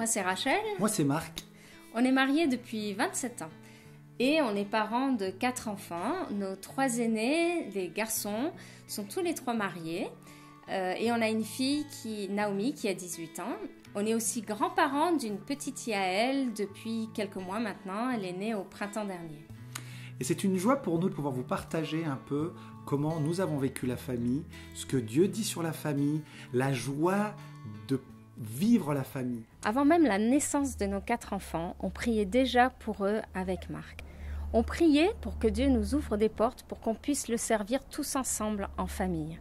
Moi, c'est Rachel. Moi, c'est Marc. On est mariés depuis 27 ans. Et on est parents de 4 enfants. Nos 3 aînés, les garçons, sont tous les 3 mariés. Et on a une fille, Naomi, qui a 18 ans. On est aussi grands-parents d'une petite Yael depuis quelques mois maintenant. Elle est née au printemps dernier. Et c'est une joie pour nous de pouvoir vous partager un peu comment nous avons vécu la famille, ce que Dieu dit sur la famille, la joie de vivre la famille. Avant même la naissance de nos 4 enfants, on priait déjà pour eux avec Marc. On priait pour que Dieu nous ouvre des portes pour qu'on puisse le servir tous ensemble en famille.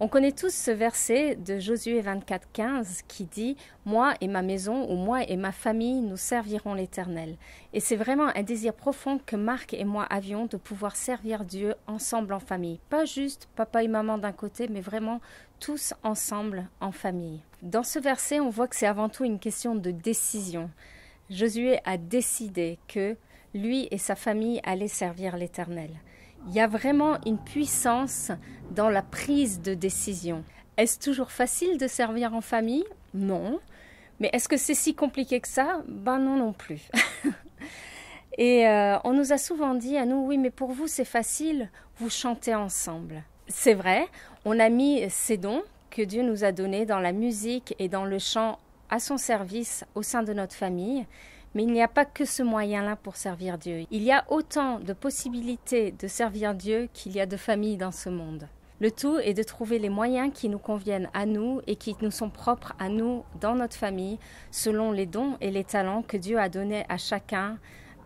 On connaît tous ce verset de Josué 24:15 qui dit « Moi et ma maison, ou moi et ma famille, nous servirons l'Éternel ». Et c'est vraiment un désir profond que Marc et moi avions de pouvoir servir Dieu ensemble en famille. Pas juste papa et maman d'un côté, mais vraiment tous ensemble en famille. Dans ce verset, on voit que c'est avant tout une question de décision. Josué a décidé que lui et sa famille allaient servir l'Éternel. Il y a vraiment une puissance dans la prise de décision. Est-ce toujours facile de servir en famille? Non. Mais est-ce que c'est si compliqué que ça? Ben non plus. Et on nous a souvent dit à nous, oui, mais pour vous c'est facile, vous chantez ensemble. C'est vrai, on a mis ces dons que Dieu nous a donnés dans la musique et dans le chant à son service au sein de notre famille. Mais il n'y a pas que ce moyen-là pour servir Dieu. Il y a autant de possibilités de servir Dieu qu'il y a de familles dans ce monde. Le tout est de trouver les moyens qui nous conviennent à nous et qui nous sont propres à nous dans notre famille, selon les dons et les talents que Dieu a donnés à chacun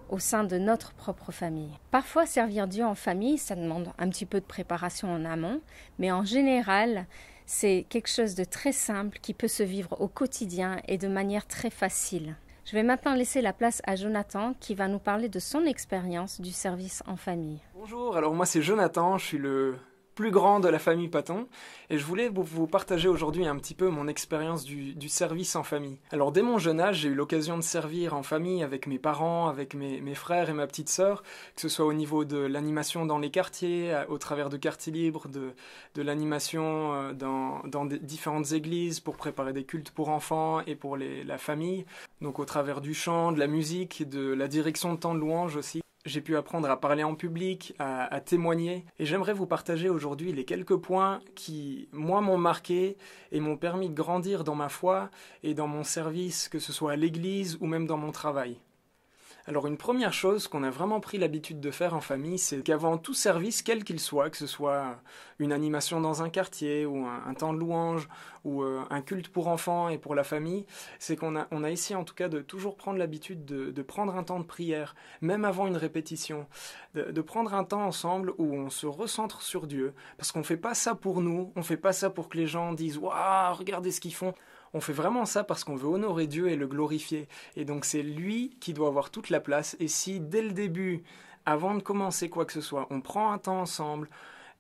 au sein de notre propre famille. Parfois, servir Dieu en famille, ça demande un petit peu de préparation en amont, mais en général, c'est quelque chose de très simple qui peut se vivre au quotidien et de manière très facile. Je vais maintenant laisser la place à Jonathan qui va nous parler de son expérience du service en famille. Bonjour, alors moi c'est Jonathan, je suis le plus grand de la famille Paton et je voulais vous partager aujourd'hui un petit peu mon expérience du service en famille. Alors dès mon jeune âge, j'ai eu l'occasion de servir en famille avec mes parents, avec mes frères et ma petite sœur, que ce soit au niveau de l'animation dans les quartiers, au travers de quartiers libres, de l'animation dans différentes églises pour préparer des cultes pour enfants et pour la famille, donc au travers du chant, de la musique, de la direction de temps de louange aussi. J'ai pu apprendre à parler en public, à témoigner, et j'aimerais vous partager aujourd'hui les quelques points qui, moi, m'ont marqué et m'ont permis de grandir dans ma foi et dans mon service, que ce soit à l'église ou même dans mon travail. Alors une première chose qu'on a vraiment pris l'habitude de faire en famille, c'est qu'avant tout service, quel qu'il soit, que ce soit une animation dans un quartier ou un temps de louange ou un culte pour enfants et pour la famille, c'est qu'on a essayé en tout cas de toujours prendre l'habitude de prendre un temps de prière, même avant une répétition, de prendre un temps ensemble où on se recentre sur Dieu, parce qu'on ne fait pas ça pour nous, on ne fait pas ça pour que les gens disent « Waouh, regardez ce qu'ils font ». On fait vraiment ça parce qu'on veut honorer Dieu et le glorifier. Et donc c'est lui qui doit avoir toute la place. Et si dès le début, avant de commencer quoi que ce soit, on prend un temps ensemble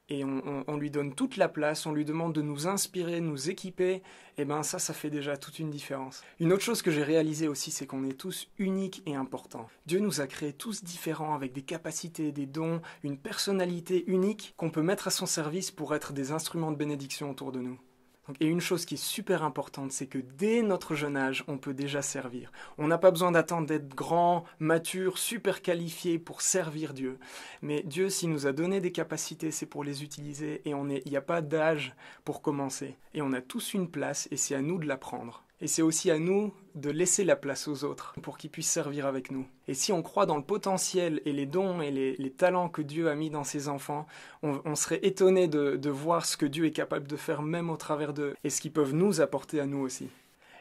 et on lui donne toute la place, on lui demande de nous inspirer, de nous équiper, et ben ça fait déjà toute une différence. Une autre chose que j'ai réalisée aussi, c'est qu'on est tous uniques et importants. Dieu nous a créés tous différents, avec des capacités, des dons, une personnalité unique qu'on peut mettre à son service pour être des instruments de bénédiction autour de nous. Et une chose qui est super importante, c'est que dès notre jeune âge, on peut déjà servir. On n'a pas besoin d'attendre d'être grand, mature, super qualifié pour servir Dieu. Mais Dieu, s'il nous a donné des capacités, c'est pour les utiliser et il n'y a pas d'âge pour commencer. Et on a tous une place et c'est à nous de la prendre. Et c'est aussi à nous de laisser la place aux autres pour qu'ils puissent servir avec nous. Et si on croit dans le potentiel et les dons et les talents que Dieu a mis dans ses enfants, on serait étonné de voir ce que Dieu est capable de faire même au travers d'eux et ce qu'ils peuvent nous apporter à nous aussi.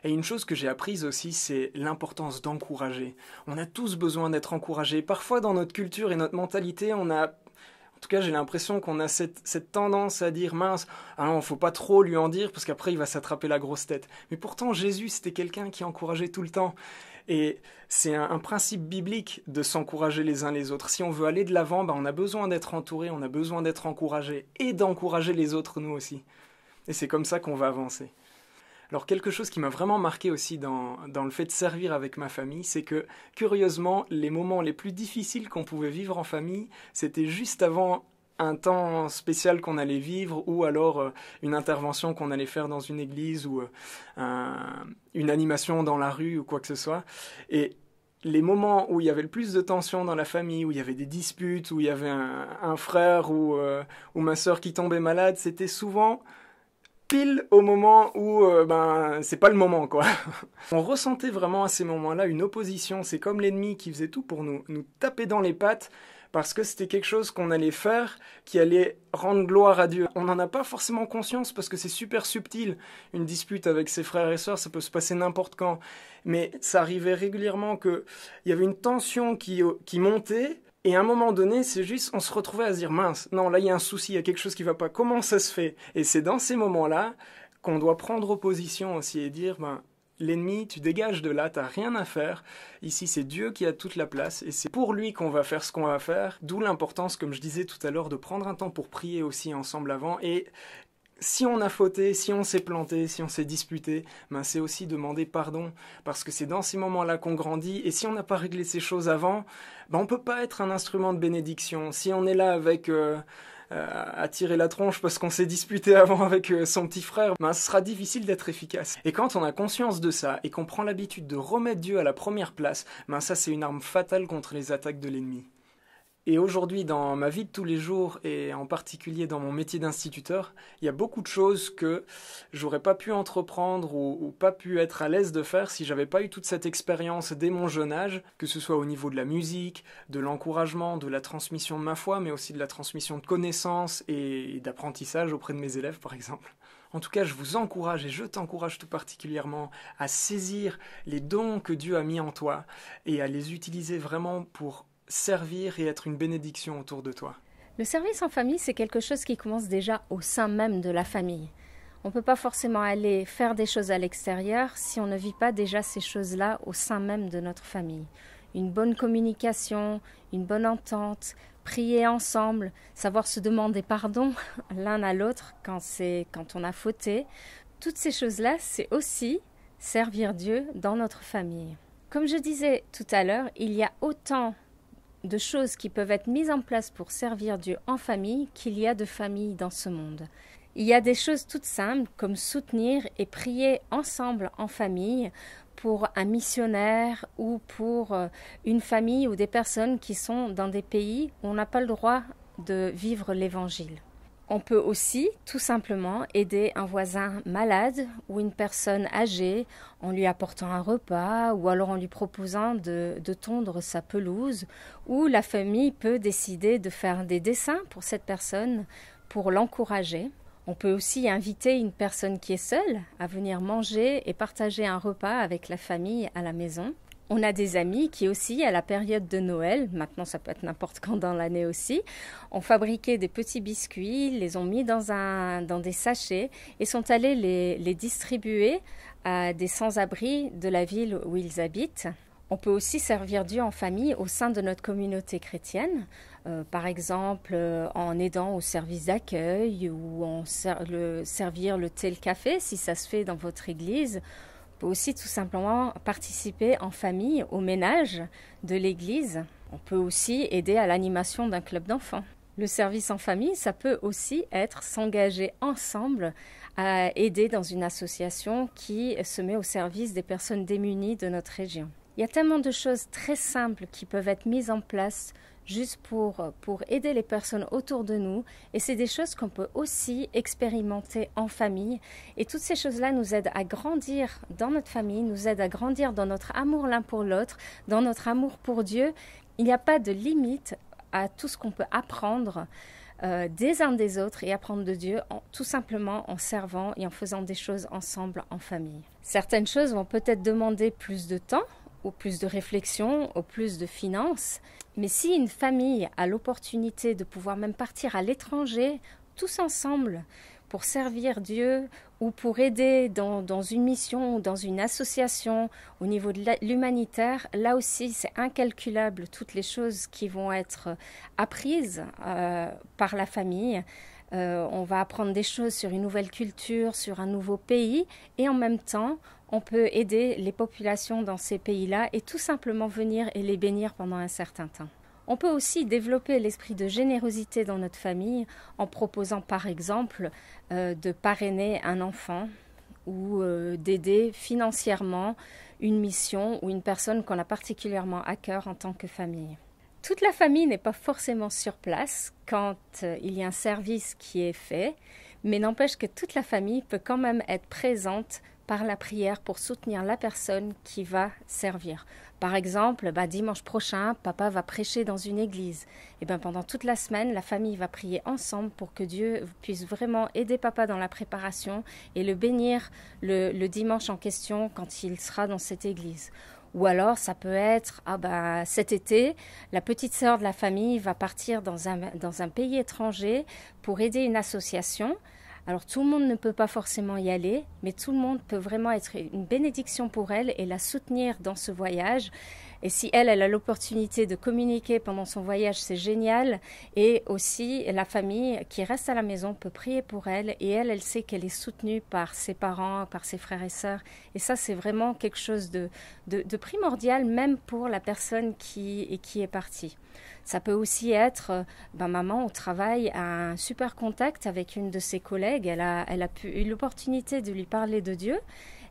Et une chose que j'ai apprise aussi, c'est l'importance d'encourager. On a tous besoin d'être encouragés. Parfois dans notre culture et notre mentalité, en tout cas, j'ai l'impression qu'on a cette tendance à dire « mince, il ne faut pas trop lui en dire parce qu'après il va s'attraper la grosse tête ». Mais pourtant, Jésus, c'était quelqu'un qui encourageait tout le temps. Et c'est un principe biblique de s'encourager les uns les autres. Si on veut aller de l'avant, on a besoin d'être entouré, on a besoin d'être encouragé et d'encourager les autres nous aussi. Et c'est comme ça qu'on va avancer. Alors quelque chose qui m'a vraiment marqué aussi dans le fait de servir avec ma famille, c'est que curieusement, les moments les plus difficiles qu'on pouvait vivre en famille, c'était juste avant un temps spécial qu'on allait vivre ou alors une intervention qu'on allait faire dans une église ou une animation dans la rue ou quoi que ce soit. Et les moments où il y avait le plus de tension dans la famille, où il y avait des disputes, où il y avait un frère ou ma sœur qui tombait malade, c'était souvent pile au moment où c'est pas le moment, quoi. On ressentait vraiment à ces moments-là une opposition. C'est comme l'ennemi qui faisait tout pour nous taper dans les pattes, parce que c'était quelque chose qu'on allait faire qui allait rendre gloire à Dieu. On n'en a pas forcément conscience parce que c'est super subtil. Une dispute avec ses frères et sœurs, ça peut se passer n'importe quand. Mais ça arrivait régulièrement qu'il y avait une tension qui montait. Et à un moment donné, c'est juste, on se retrouvait à se dire, mince, non, là il y a un souci, il y a quelque chose qui va pas. Comment ça se fait? Et c'est dans ces moments-là qu'on doit prendre opposition aussi et dire, l'ennemi, tu dégages de là, t'as rien à faire. Ici, c'est Dieu qui a toute la place et c'est pour lui qu'on va faire ce qu'on va faire. D'où l'importance, comme je disais tout à l'heure, de prendre un temps pour prier aussi ensemble avant. Et si on a fauté, si on s'est planté, si on s'est disputé, c'est aussi demander pardon. Parce que c'est dans ces moments-là qu'on grandit. Et si on n'a pas réglé ces choses avant, on ne peut pas être un instrument de bénédiction. Si on est là avec... à tirer la tronche parce qu'on s'est disputé avant avec son petit frère, ce sera difficile d'être efficace. Et quand on a conscience de ça et qu'on prend l'habitude de remettre Dieu à la première place, ça c'est une arme fatale contre les attaques de l'ennemi. Et aujourd'hui, dans ma vie de tous les jours, et en particulier dans mon métier d'instituteur, il y a beaucoup de choses que j'aurais pas pu entreprendre ou pas pu être à l'aise de faire si j'avais pas eu toute cette expérience dès mon jeune âge, que ce soit au niveau de la musique, de l'encouragement, de la transmission de ma foi, mais aussi de la transmission de connaissances et d'apprentissage auprès de mes élèves, par exemple. En tout cas, je vous encourage et je t'encourage tout particulièrement à saisir les dons que Dieu a mis en toi et à les utiliser vraiment pour servir et être une bénédiction autour de toi. Le service en famille, c'est quelque chose qui commence déjà au sein même de la famille. On ne peut pas forcément aller faire des choses à l'extérieur si on ne vit pas déjà ces choses-là au sein même de notre famille. Une bonne communication, une bonne entente, prier ensemble, savoir se demander pardon l'un à l'autre quand on a fauté. Toutes ces choses-là, c'est aussi servir Dieu dans notre famille. Comme je disais tout à l'heure, il y a autant de choses qui peuvent être mises en place pour servir Dieu en famille qu'il y a de familles dans ce monde. Il y a des choses toutes simples comme soutenir et prier ensemble en famille pour un missionnaire ou pour une famille ou des personnes qui sont dans des pays où on n'a pas le droit de vivre l'évangile. On peut aussi tout simplement aider un voisin malade ou une personne âgée en lui apportant un repas ou alors en lui proposant de tondre sa pelouse, ou la famille peut décider de faire des dessins pour cette personne pour l'encourager. On peut aussi inviter une personne qui est seule à venir manger et partager un repas avec la famille à la maison. On a des amis qui aussi, à la période de Noël, maintenant ça peut être n'importe quand dans l'année aussi, ont fabriqué des petits biscuits, les ont mis dans des sachets et sont allés les distribuer à des sans-abri de la ville où ils habitent. On peut aussi servir Dieu en famille au sein de notre communauté chrétienne, par exemple en aidant au service d'accueil ou en servir le thé et le café si ça se fait dans votre église. On peut aussi tout simplement participer en famille au ménage de l'église. On peut aussi aider à l'animation d'un club d'enfants. Le service en famille, ça peut aussi être s'engager ensemble à aider dans une association qui se met au service des personnes démunies de notre région. Il y a tellement de choses très simples qui peuvent être mises en place juste pour aider les personnes autour de nous. Et c'est des choses qu'on peut aussi expérimenter en famille. Et toutes ces choses-là nous aident à grandir dans notre famille, nous aident à grandir dans notre amour l'un pour l'autre, dans notre amour pour Dieu. Il n'y a pas de limite à tout ce qu'on peut apprendre des uns des autres et apprendre de Dieu tout simplement en servant et en faisant des choses ensemble en famille. Certaines choses vont peut-être demander plus de temps, ou plus de réflexion, ou plus de finances. Mais si une famille a l'opportunité de pouvoir même partir à l'étranger, tous ensemble, pour servir Dieu ou pour aider dans une mission ou dans une association au niveau de l'humanitaire, là aussi c'est incalculable toutes les choses qui vont être apprises par la famille. On va apprendre des choses sur une nouvelle culture, sur un nouveau pays, et en même temps, on peut aider les populations dans ces pays-là et tout simplement venir et les bénir pendant un certain temps. On peut aussi développer l'esprit de générosité dans notre famille en proposant par exemple de parrainer un enfant ou d'aider financièrement une mission ou une personne qu'on a particulièrement à cœur en tant que famille. Toute la famille n'est pas forcément sur place quand il y a un service qui est fait, mais n'empêche que toute la famille peut quand même être présente par la prière pour soutenir la personne qui va servir. Par exemple, dimanche prochain, papa va prêcher dans une église. Et pendant toute la semaine, la famille va prier ensemble pour que Dieu puisse vraiment aider papa dans la préparation et le bénir le dimanche en question quand il sera dans cette église. Ou alors, ça peut être, cet été, la petite sœur de la famille va partir dans un pays étranger pour aider une association. Alors, tout le monde ne peut pas forcément y aller, mais tout le monde peut vraiment être une bénédiction pour elle et la soutenir dans ce voyage. Et si elle a l'opportunité de communiquer pendant son voyage, c'est génial. Et aussi, la famille qui reste à la maison peut prier pour elle. Et elle sait qu'elle est soutenue par ses parents, par ses frères et sœurs. Et ça, c'est vraiment quelque chose de primordial, même pour la personne qui est partie. Ça peut aussi être, maman au travail a un super contact avec une de ses collègues. Elle a eu l'opportunité de lui parler de Dieu.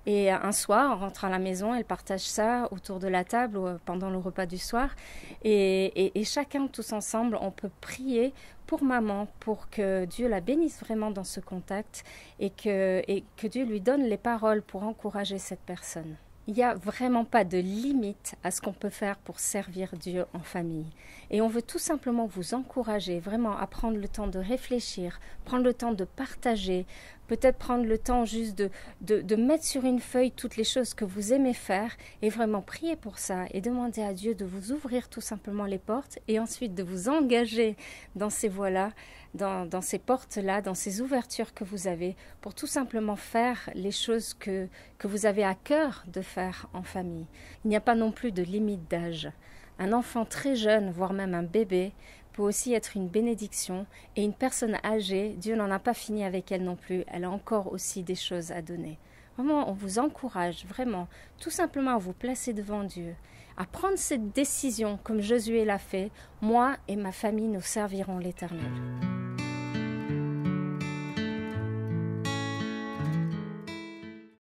Et un soir, en rentrant à la maison, elle partage ça autour de la table pendant le repas du soir. Et chacun, tous ensemble, on peut prier pour maman, pour que Dieu la bénisse vraiment dans ce contact et que Dieu lui donne les paroles pour encourager cette personne. Il n'y a vraiment pas de limite à ce qu'on peut faire pour servir Dieu en famille. Et on veut tout simplement vous encourager vraiment à prendre le temps de réfléchir, prendre le temps de partager, peut-être prendre le temps juste de mettre sur une feuille toutes les choses que vous aimez faire et vraiment prier pour ça et demander à Dieu de vous ouvrir tout simplement les portes et ensuite de vous engager dans ces voies-là, dans ces portes-là, dans ces ouvertures que vous avez pour tout simplement faire les choses que vous avez à cœur de faire en famille. Il n'y a pas non plus de limite d'âge. Un enfant très jeune, voire même un bébé, peut aussi être une bénédiction et une personne âgée, Dieu n'en a pas fini avec elle non plus, elle a encore aussi des choses à donner. Vraiment, on vous encourage vraiment tout simplement à vous placer devant Dieu, à prendre cette décision comme Josué l'a fait, moi et ma famille nous servirons l'Éternel.